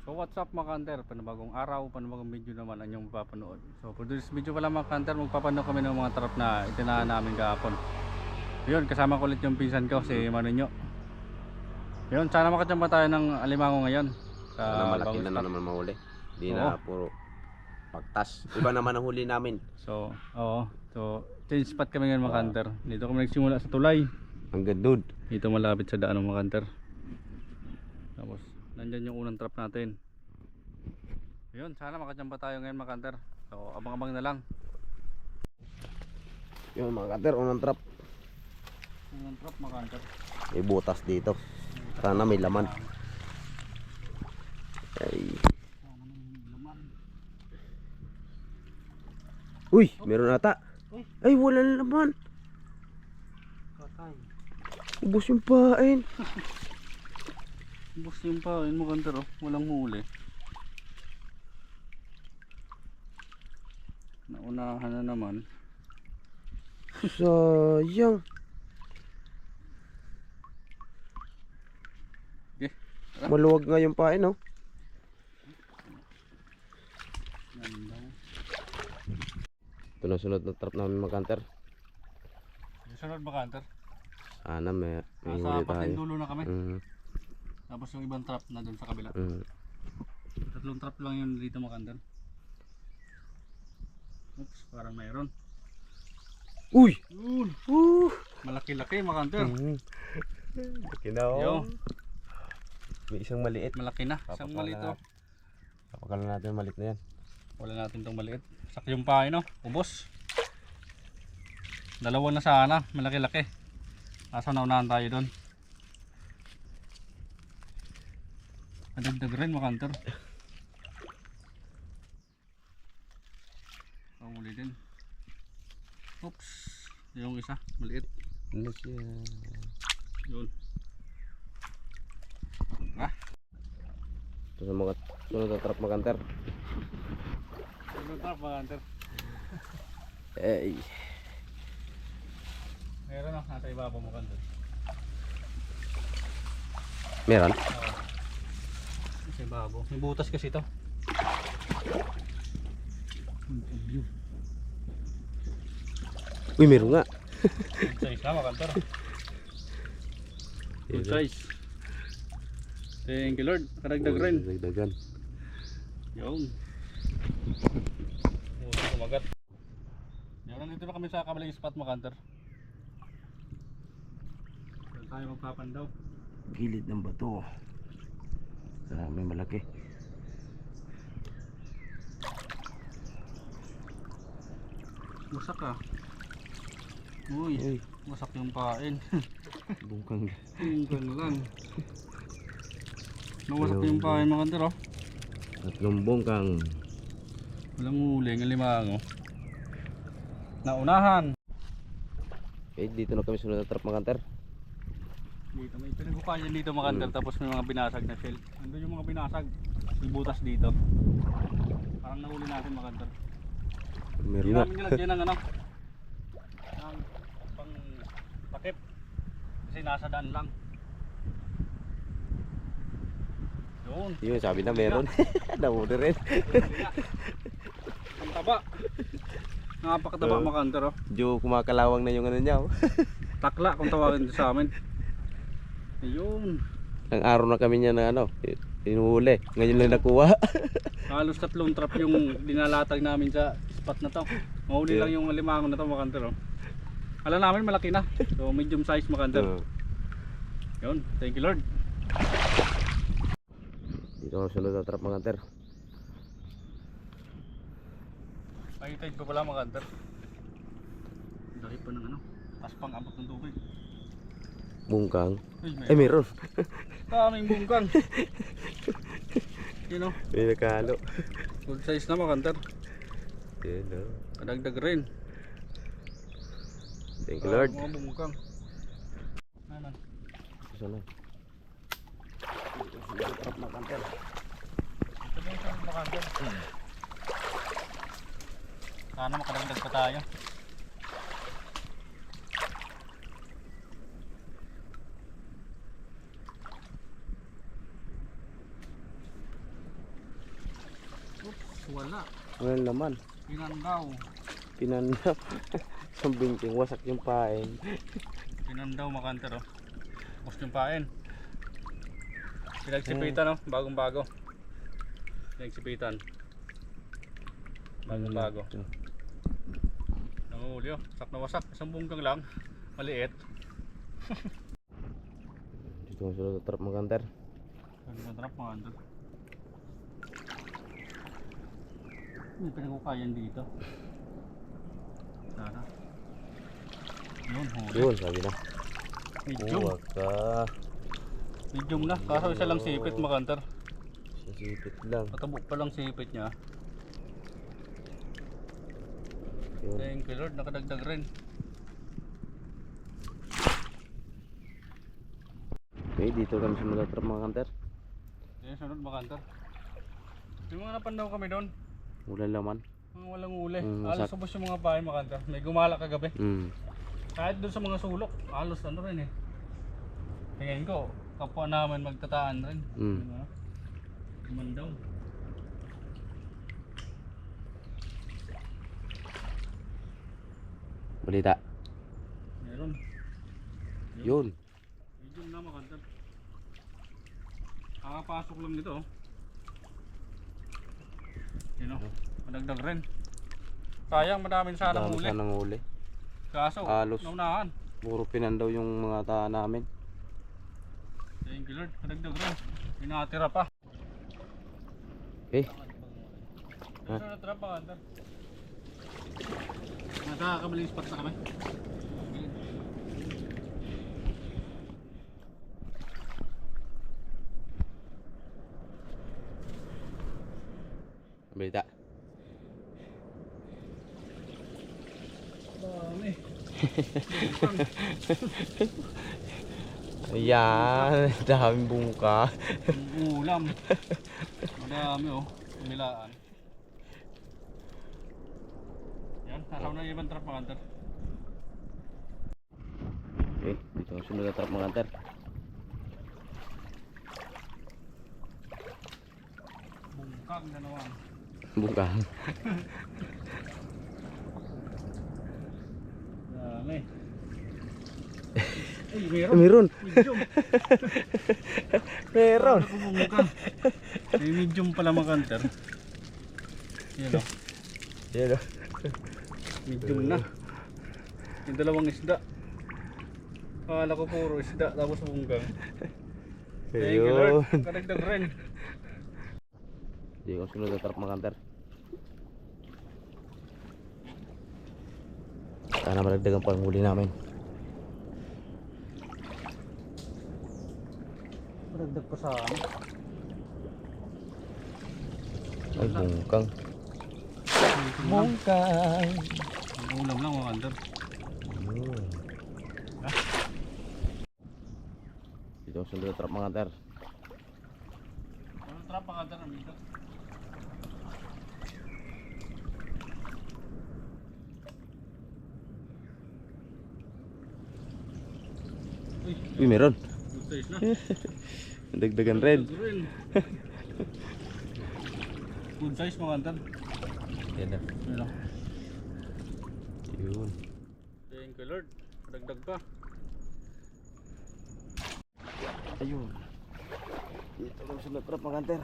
So what's up mga kanter, panibagong araw, panibagong video naman ang inyong mapapanood. So for this video pala mga kanter, magpapanood kami ng mga trap na itinahan namin kahapon. Yun, kasama ko ulit yung pinsan ko, si Manunyo. Yun, sana makachamba tayo ng alimango ngayon Sana malaki na naman mahuli. Hindi na puro pagtas. Iba naman ang huli namin. So, so change spot kami ngayon mga kanter. Dito kami nagsimula sa tulay. Hanggang doon. Dito malapit sa daan mga kanter. Tapos nandyan yung unang trap natin. Yun, sana makachamba tayo ngayon mga kanter. So abang-abang na lang. Yun mga kanter, unang trap. Unang trap mga kanter. May butas dito. Sana may laman. Ay. Uy, meron ata. Ay, wala laman. Ubos yung pain. Ubos yung pain mga kanter, oh. Walang huli. Naunahan na naman. Sayang. Okay, maluwag nga yung pain, oh. Ito na sunod na trap namin mga kanter. Sunod mga kanter. Sana may huli Nasa tayo. Patindulo na kami. Tapos yung ibang trap na dun sa kabila. Tatlong trap lang yun dito mga kanter. Oops, parang mayroon. Uy! Malaki-laki mga kanter. Laki na, oh. May isang maliit. Malaki na. Isang maliit, oh. Papakalan natin yung maliit na yan. Wala natin itong maliit. Sakyo yung pain, no? Ubos. Dalawa na sana. Malaki-laki. Asa naunahan tayo doon. Nadagdag rin mga kanter. Panguli din. Oops. Yung isa. Maliit. Ano siya? Yun. Ito sa mga sunod na trap mga kanter. Sunod trap mga kanter. Eh. Meron na. Nasa ibabaw mo kanter. Meron? Oo. Nasa ibabaw. May butas kasi ito. Uy, meron nga. Good size na mga kanter. Good size. Thank you Lord. Karagdag rin. Dagdagan. Yun. Kumagat. Yun, nandito na kami sa kabaling spot mga kanter. Saan tayo magpapandaw? Gilid ng bato. May malaki. Wasak ah. Uy. Wasak yung pain. Bungkang. Bungkang lang. Nawasak yung pain mga kanter, oh. Tatlong bungkang. Walang huli ng alimango. Naunahan. Okay, dito na kami sunod na trap mga kanter. Dito may pinagupayan dito mga kanter, tapos may mga binasag na shell. Andun yung mga binasag. May butas dito. Parang nahuli natin mga kanter. Meron Hindi nga. namin nilagyan ng ano, ng pang takip. Kasi nasa daan lang. Yun. Yun, sabi na meron. Nahuli rin. Ang taba. Napakataba mga kanter, oh. Diyo kumakalawang na yung ano niya, oh. Takla kung tawagin dito sa amin. Ayun. Ang araw na kami niya na ano, inuhuli. Ngayon lang nakuha. Halos tatlong trap yung dinalatag namin sa spot na to. Mahuli lang yung alimango na to mga kanter, oh. Kala namin malaki na. So medium size mga kanter. Yun, thank you Lord. Dito ang sunod na trap mga kanter. Pahitid pa pala mga kanter. Dahil pa ng ano, tas pang abot ng tubig. Bungkang. Ay, Ay, meron. Kaming bungkang. Yun, oh. May nakahalo. Good size na mga kanter. Yan, oh. Kadagdag rin. Thank you Lord. Mga bungkang. Ano? Sana. Trap mga kanter. Ito na yung sarap mga kanter. Sana makadagdag pa tayo. Wala. Walang laman. Pinandaw. Pinanap. Sa bingking, wasak yung pain. Pinandaw mga kanter oh. Bust yung pain. Pinagsipitan oh, bagong bago. Pinagsipitan. Bagong bago. Nanguli oh, sak na wasak. Isang bunggang lang. Maliit. Dito sila trap mga kanter. Ang trap mga kanter. May pinagkukayan dito. Sana. Yun, huli. Yun, sabi na. Medium. Huwag ka. Medium na. Kaso isa lang sipit mga kanter. Sisipit lang. Patabo pa lang sipit niya. Yun. Thank you Lord, nakadagdag rin. Okay, dito kami sa mga trap mga kanter. Yan, sunod mga kanter. Yung mga napandaw kami doon. Walang laman. Mga walang uli. Wasak. Halos subos yung mga bahay mga kanter. May gumala kagabi. Mm. Kahit doon sa mga sulok, halos ano rin eh. Tingin ko, kapwa naman magtataan rin. Mm. Diba? Mandaw. Balita. Meron. Yun. Medium na mga kanter. Kakapasok lang nito oh. Yun oh, madagdag rin. Sayang, madaming sanang Dami huli. sanang huli. Kaso, Halos. naunahan. Puro pinandaw yung mga taan namin. Thank you Lord, madagdag rin. May nakatira pa. Okay. Ito na trap mga kanter. Nakakamaling spot na kami. Balita. Dami. Ayan, daming bungka. Ang ulam. Madami oh. Umilaan. Yan, naraw na yung ibang trap mga kanter. Okay, dito ang sunod na trap mga kanter. Bungkag na naman. Bungkang. Dami. Ay, meron. Meron. Medium. Meron. Ako bungkag. May medium pala mga kanter. Yan oh. Yan o. Medium na. Yung dalawang isda. Akala ko puro isda tapos bunggang. Thank you Lord. Kadagdag rin. Dito ang sunod na trap mga kanter. Sana maragdag ang panghuli namin. Kadagdag pa sa ano. Ay, bungkang. Bungkang. Ang ulam lang mga kanter. Dito ang sunod na trap mga kanter. Ano trap mga kanter amigo? Uy, meron. Good size na. Dagdagan rin. Good size mga kanter. Yan na. Ano? Yun. Thank you Lord. Kadagdag pa. Ayun. Dito ang sunod na trap mga kanter.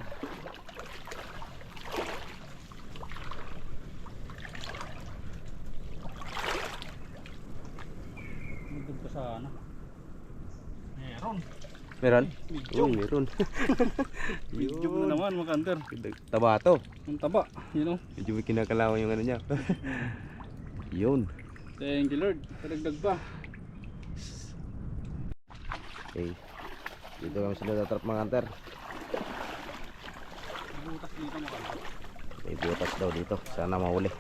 Kadagdag pa sa ano. Meron. Meron? Medium. Uy, meron. Medium na naman mga kanter. Taba to. Ang taba. You know. Medyo may kinakalawan yung ano niya. Yun. Thank you Lord. Kadagdag pa. Okay. Dito kami sunod na trap mga kanter. Butas dito mga kanter. May butas daw dito. Sana mahuli.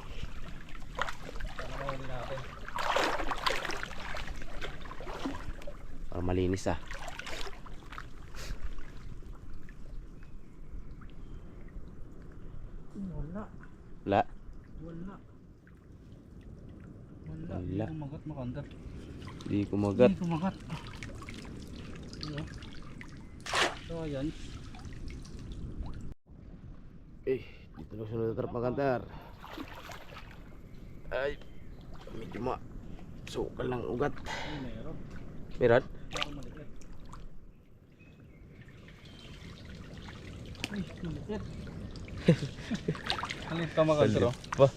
Sana mahuli natin. Para malinis ah. Wala. Wala. Wala. Wala. Hindi kumagat mga kanter. Hindi kumagat. Hindi kumagat. Ano? So ayan. Eh, Dito na sunod na trap mga kanter. Ay, medyo sukal ng ugat. Meron. Meron? Parang maliit. Ay, maliit. Ang liit ka makanter oh. Ba?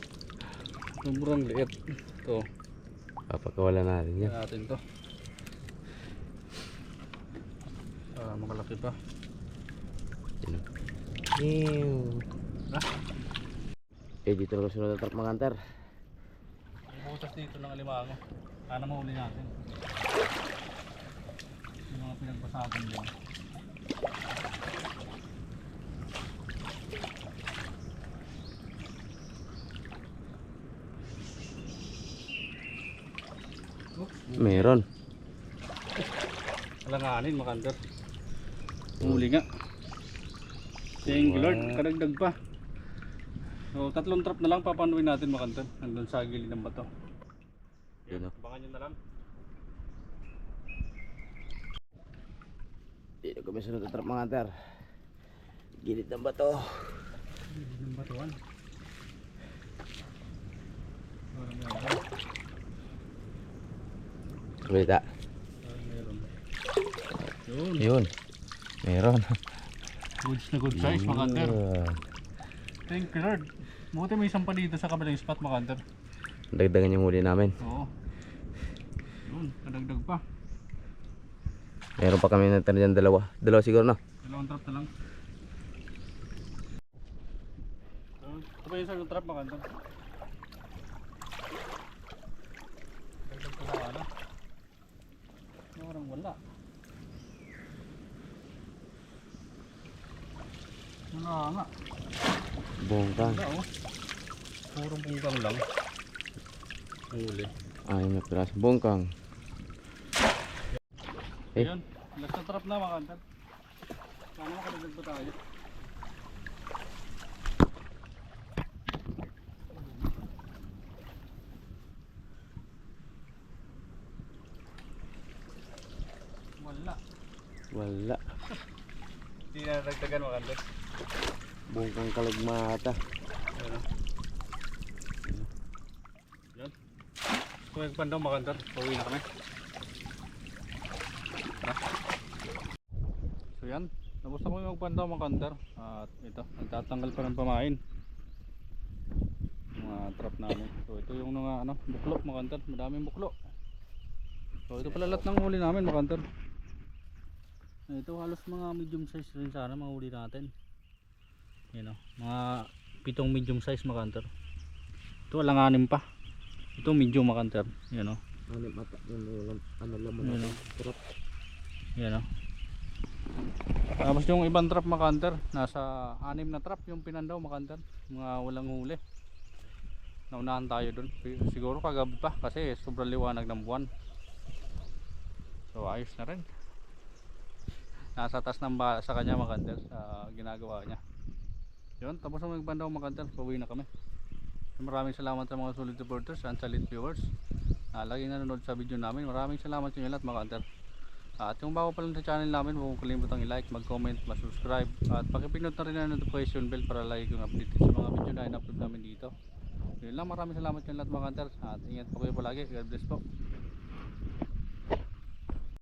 Sobrang liit. Ito. Papakawala natin yan. Yan natin to. Makalaki pa. Ha? Dito na sunod na trap mga kanter. May butas dito ng alimango. Sana mahuli natin. Yung mga pinagbasagan dyan. Meron. Alanganin makanter. Huli nga. Thank you Lord, kadagdag pa. So 3 trap na lang papanuin natin makanter. Nandun sa gilid ng bato. Yun, oh. Abangan nyo na lang. Dito kami sunod na trap mga kanter. Gilid ng bato. Gilid ng batuan. Balita. Meron. Yun. Yun. Meron. Goods na good size makanter. Thank you Lord. Buti may isang pa dito sa kabilang spot makanter. Dagdagan yung huli namin. Oo. Yun, kadagdag pa. Meron pa kami natira dyan dalawa. Dalawa siguro na. 2 trap na lang. Ito ba yung isang trap makanter? Dagdag pa na ano? Parang wala. Wala nga. Bongkang. Wala oh. Purong pungkang lang. Huli. Ay, may piraso. Bongkang. Eh. Ayan. Last na trap na makanter. Sana makadagdag pa tayo. Wala. Wala. Hindi na nagdagan makanter. Bongkang kalagmata. Ayan. Yan. Kung nagpandaw makanter, pauwi na kami. Tara. So yan, tapos na kami magpandaw makanter. At ito, nagtatanggal pa ng pamain. Mga trap namin. So ito yung mga buklo makanter, madaming buklo. So ito pala lahat ng huli namin makanter. Ito halos mga medium size rin sana mga huli natin. Yan o, mga 7 medium size makanter. Ito alanganin pa. Ito medium makanter. Yan o. Ano laman Yan o. trap. Yan o. Tapos yung ibang trap makanter, nasa 6 na trap yung pinandaw makanter. Mga walang huli. Naunahan tayo dun. Siguro kagabi pa kasi sobrang liwanag ng buwan. So ayos na rin. Nasa taas ng sa kanya makanter sa ginagawa niya. Yun, tapos na magbandaw makanter, pauwi na kami. Maraming salamat sa mga solid supporters and solid viewers. Laging nanonood sa video namin. Maraming salamat sa inyo lahat makanter. At yung bago pa lang sa channel namin, huwag kalimutang i-like, mag-comment, mag-subscribe. At pakipindot na rin ang notification bell para lagi kong updated sa mga video na in-upload namin dito. Yun lang, maraming salamat sa inyo lahat makanter. At ingat po kayo palagi. God bless po.